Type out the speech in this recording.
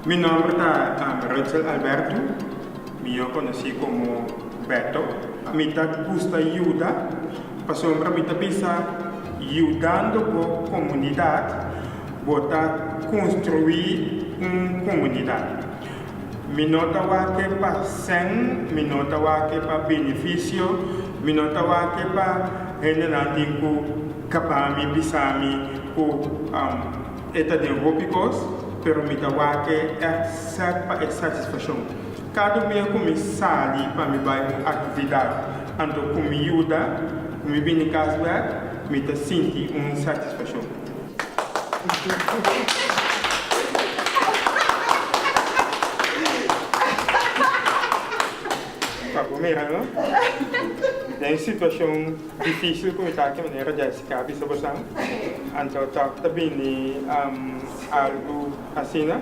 Mi nombre es Rachel Alberto, yo conocí como Beto. Me gusta ayudar, para sombra me pisa ayudando a la comunidad, para construir una comunidad. Mi nota va que para sen, mi nota va que para beneficio, mi nota va que para generar dinco capami pisami ku eta de rópicos, pero mi va que é satisfação. Cada dia que me sali para me vai uma atividade, ando com me ajuda, me vem em casa, me tá senti uma satisfação. Para comer, não? Em situação difícil como está aqui, maneira Jessica, bisa bosan, então tá também algo assim, né?